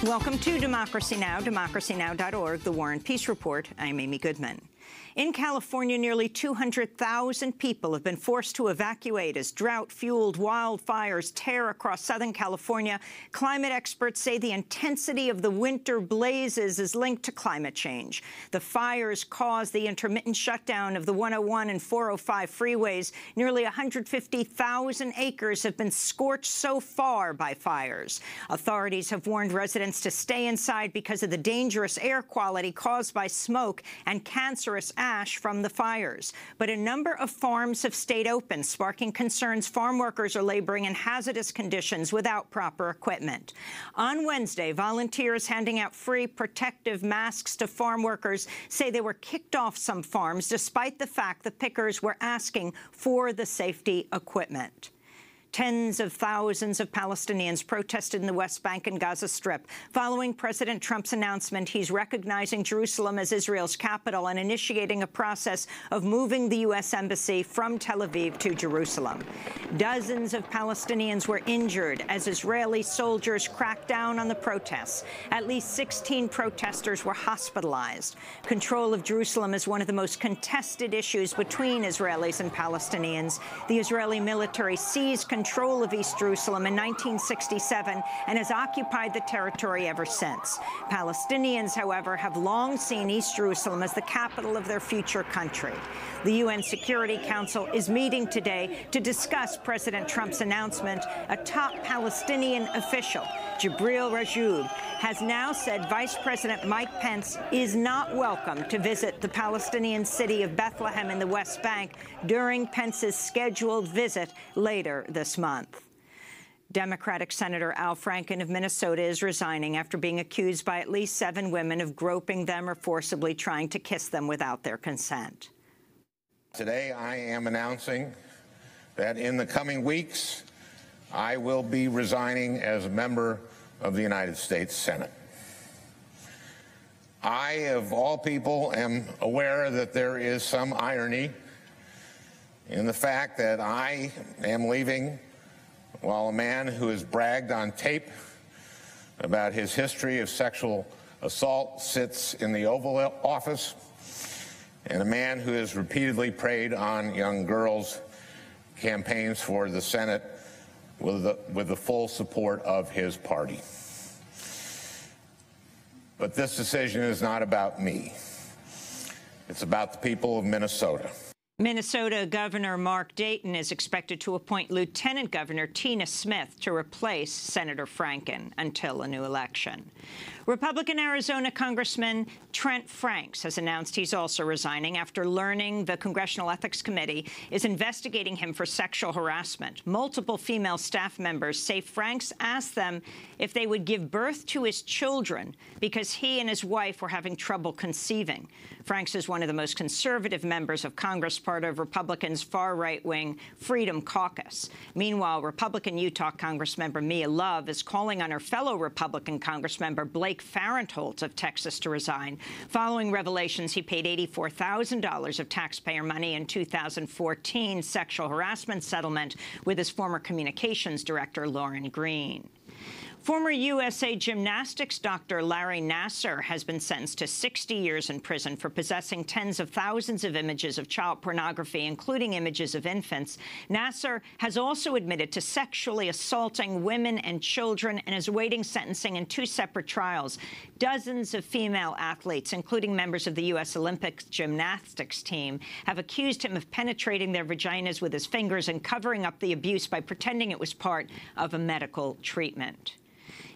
Welcome to Democracy Now!, democracynow.org, The War and Peace Report. I'm Amy Goodman. In California, nearly 200,000 people have been forced to evacuate as drought-fueled wildfires tear across Southern California. Climate experts say the intensity of the winter blazes is linked to climate change. The fires caused the intermittent shutdown of the 101 and 405 freeways. Nearly 150,000 acres have been scorched so far by fires. Authorities have warned residents to stay inside because of the dangerous air quality caused by smoke and cancerous ash from the fires. But a number of farms have stayed open, sparking concerns farm workers are laboring in hazardous conditions without proper equipment. On Wednesday, volunteers handing out free protective masks to farm workers say they were kicked off some farms despite the fact the pickers were asking for the safety equipment. Tens of thousands of Palestinians protested in the West Bank and Gaza Strip following President Trump's announcement he's recognizing Jerusalem as Israel's capital and initiating a process of moving the U.S. Embassy from Tel Aviv to Jerusalem. Dozens of Palestinians were injured as Israeli soldiers cracked down on the protests. At least 16 protesters were hospitalized. Control of Jerusalem is one of the most contested issues between Israelis and Palestinians. The Israeli military seized control of East Jerusalem in 1967 and has occupied the territory ever since. Palestinians, however, have long seen East Jerusalem as the capital of their future country. The UN Security Council is meeting today to discuss President Trump's announcement. A top Palestinian official, Jibril Rajoub, has now said Vice President Mike Pence is not welcome to visit the Palestinian city of Bethlehem in the West Bank during Pence's scheduled visit later this month. Democratic Senator Al Franken of Minnesota is resigning after being accused by at least 7 women of groping them or forcibly trying to kiss them without their consent. Today, I am announcing that in the coming weeks, I will be resigning as a member of the United States Senate. I, of all people, am aware that there is some irony in the fact that I am leaving while a man who has bragged on tape about his history of sexual assault sits in the Oval Office, and a man who has repeatedly preyed on young girls campaigns for the Senate with the full support of his party. But this decision is not about me. It's about the people of Minnesota. Minnesota Governor Mark Dayton is expected to appoint Lieutenant Governor Tina Smith to replace Senator Franken until a new election. Republican Arizona Congressman Trent Franks has announced he's also resigning after learning the Congressional Ethics Committee is investigating him for sexual harassment. Multiple female staff members say Franks asked them if they would give birth to his children because he and his wife were having trouble conceiving. Franks is one of the most conservative members of Congress, part of Republicans' far-right-wing Freedom Caucus. Meanwhile, Republican Utah Congressmember Mia Love is calling on her fellow Republican Congressmember Blake Farenthold of Texas to resign, following revelations he paid $84,000 of taxpayer money in 2014 sexual harassment settlement with his former communications director, Lauren Green. Former USA gymnastics doctor Larry Nasser has been sentenced to 60 years in prison for possessing tens of thousands of images of child pornography, including images of infants. Nasser has also admitted to sexually assaulting women and children and is awaiting sentencing in 2 separate trials. Dozens of female athletes, including members of the U.S. Olympic gymnastics team, have accused him of penetrating their vaginas with his fingers and covering up the abuse by pretending it was part of a medical treatment.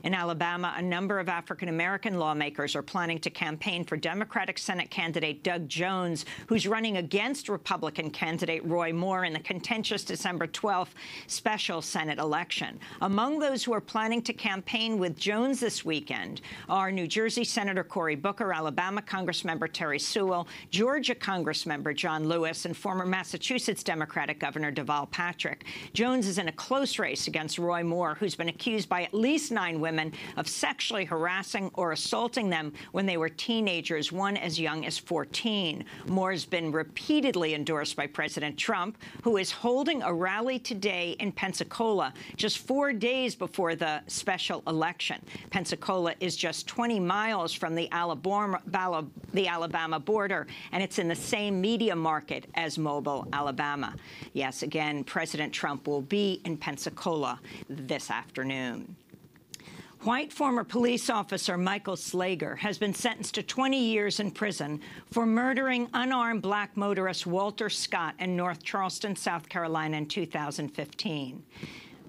In Alabama, a number of African-American lawmakers are planning to campaign for Democratic Senate candidate Doug Jones, who's running against Republican candidate Roy Moore in the contentious December 12th special Senate election. Among those who are planning to campaign with Jones this weekend are New Jersey Senator Cory Booker, Alabama Congressmember Terry Sewell, Georgia Congressmember John Lewis, and former Massachusetts Democratic Governor Deval Patrick. Jones is in a close race against Roy Moore, who's been accused by at least 9 women women of sexually harassing or assaulting them when they were teenagers, one as young as 14. Moore's been repeatedly endorsed by President Trump, who is holding a rally today in Pensacola, just 4 days before the special election. Pensacola is just 20 miles from the Alabama border, and it's in the same media market as Mobile, Alabama. Yes, again, President Trump will be in Pensacola this afternoon. White former police officer Michael Slager has been sentenced to 20 years in prison for murdering unarmed black motorist Walter Scott in North Charleston, South Carolina in 2015.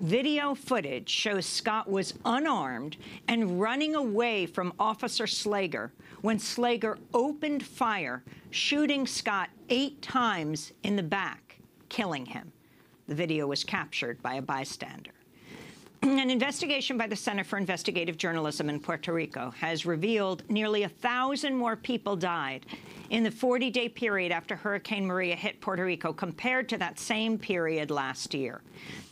Video footage shows Scott was unarmed and running away from Officer Slager when Slager opened fire, shooting Scott 8 times in the back, killing him. The video was captured by a bystander. An investigation by the Center for Investigative Journalism in Puerto Rico has revealed nearly 1,000 more people died in the 40-day period after Hurricane Maria hit Puerto Rico compared to that same period last year.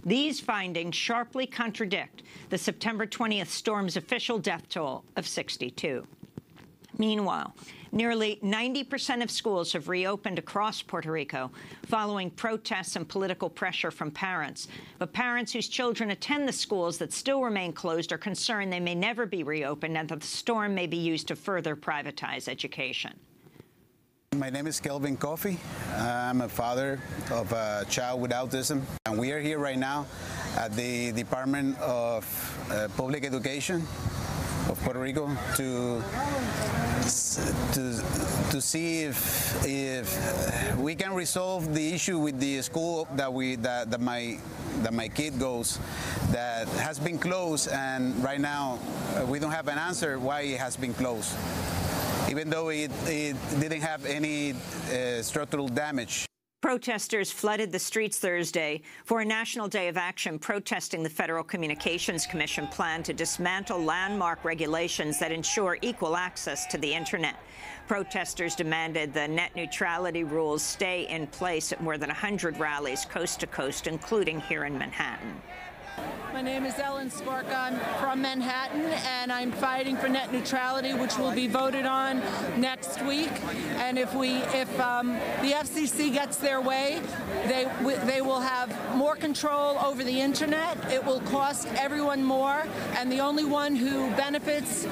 These findings sharply contradict the September 20th storm's official death toll of 62. Meanwhile, nearly 90% of schools have reopened across Puerto Rico following protests and political pressure from parents. But parents whose children attend the schools that still remain closed are concerned they may never be reopened and that the storm may be used to further privatize education. My name is Kelvin Coffey. I'm a father of a child with autism, and we are here right now at the Department of Public Education of Puerto Rico to see if we can resolve the issue with the school that my kid goes, that has been closed, and right now we don't have an answer why it has been closed, even though it didn't have any structural damage. Protesters flooded the streets Thursday for a national day of action protesting the Federal Communications Commission plan to dismantle landmark regulations that ensure equal access to the Internet. Protesters demanded the net neutrality rules stay in place at more than 100 rallies coast to coast, including here in Manhattan. My name is Ellen Skorka. I'm from Manhattan, and I'm fighting for net neutrality, which will be voted on next week. And if the FCC gets their way, they will have more control over the Internet. It will cost everyone more, and the only one who benefits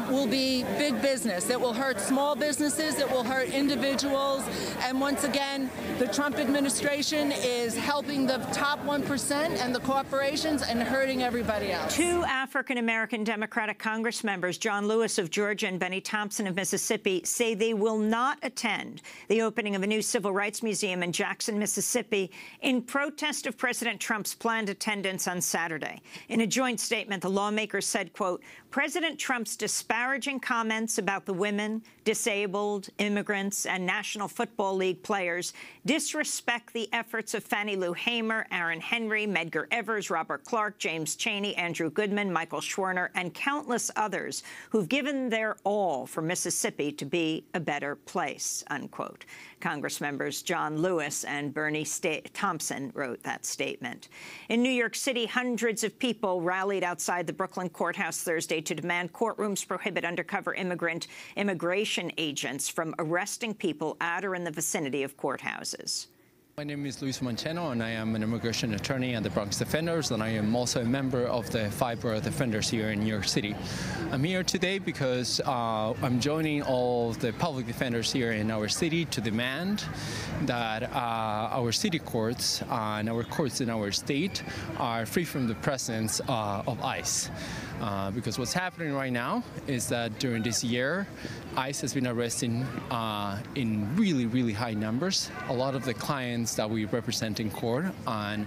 will be big business. It will hurt small businesses. It will hurt individuals. And once again, the Trump administration is helping the top 1% and the corporations and hurting everybody else. 2 African-American Democratic Congress members, John Lewis of Georgia and Bennie Thompson of Mississippi, say they will not attend the opening of a new civil rights museum in Jackson, Mississippi, in protest of President Trump's planned attendance on Saturday. In a joint statement, the lawmakers said, quote, President Trump's disparaging comments about the women, disabled, immigrants, and National Football League players disrespect the efforts of Fannie Lou Hamer, Aaron Henry, Medgar Evers, Robert Clark, James Chaney, Andrew Goodman, Michael Schwerner, and countless others who've given their all for Mississippi to be a better place, unquote. Congress members John Lewis and Bennie Thompson wrote that statement. In New York City, hundreds of people rallied outside the Brooklyn courthouse Thursday to demand courtrooms prohibit undercover immigration agents from arresting people at or in the vicinity of courthouses. My name is Luis Mancheno, and I am an immigration attorney at the Bronx Defenders, and I am also a member of the 5 Borough Defenders here in New York City. I'm here today because I'm joining all the public defenders here in our city to demand that our city courts and our courts in our state are free from the presence of ICE. Because what's happening right now is that during this year, ICE has been arresting in really, really high numbers a lot of the clients that we represent in court. And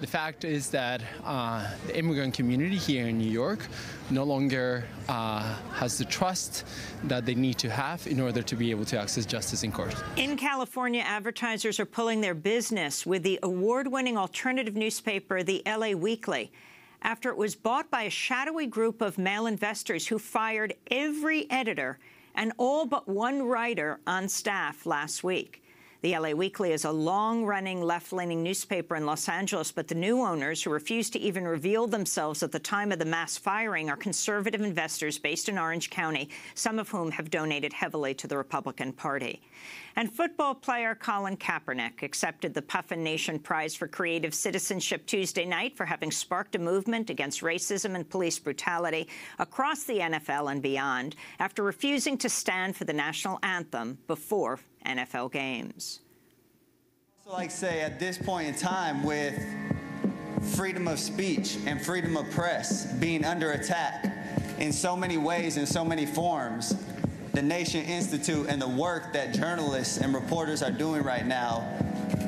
the fact is that the immigrant community here in New York no longer has the trust that they need to have in order to be able to access justice in court. In California, advertisers are pulling their business with the award-winning alternative newspaper, the LA Weekly, after it was bought by a shadowy group of male investors who fired every editor and all but one writer on staff last week. The LA Weekly is a long-running left-leaning newspaper in Los Angeles, but the new owners, who refused to even reveal themselves at the time of the mass firing, are conservative investors based in Orange County, some of whom have donated heavily to the Republican Party. And football player Colin Kaepernick accepted the Puffin Nation Prize for Creative Citizenship Tuesday night for having sparked a movement against racism and police brutality across the NFL and beyond after refusing to stand for the national anthem before NFL games. So like say at this point in time, with freedom of speech and freedom of press being under attack in so many ways, in so many forms, the Nation Institute and the work that journalists and reporters are doing right now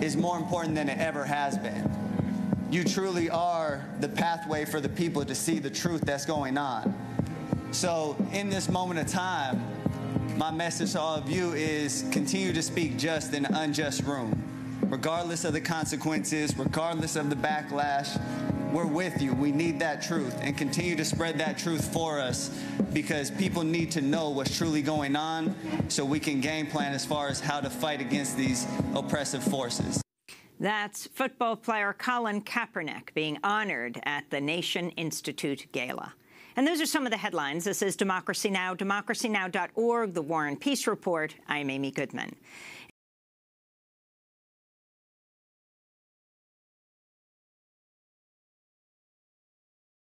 is more important than it ever has been. You truly are the pathway for the people to see the truth that's going on. So in this moment of time, my message to all of you is continue to speak just in an unjust room. Regardless of the consequences, regardless of the backlash, we're with you. We need that truth, and continue to spread that truth for us, because people need to know what's truly going on so we can game plan as far as how to fight against these oppressive forces. That's football player Colin Kaepernick being honored at the Nation Institute Gala. And those are some of the headlines. This is Democracy Now!, democracynow.org, The War and Peace Report. I'm Amy Goodman.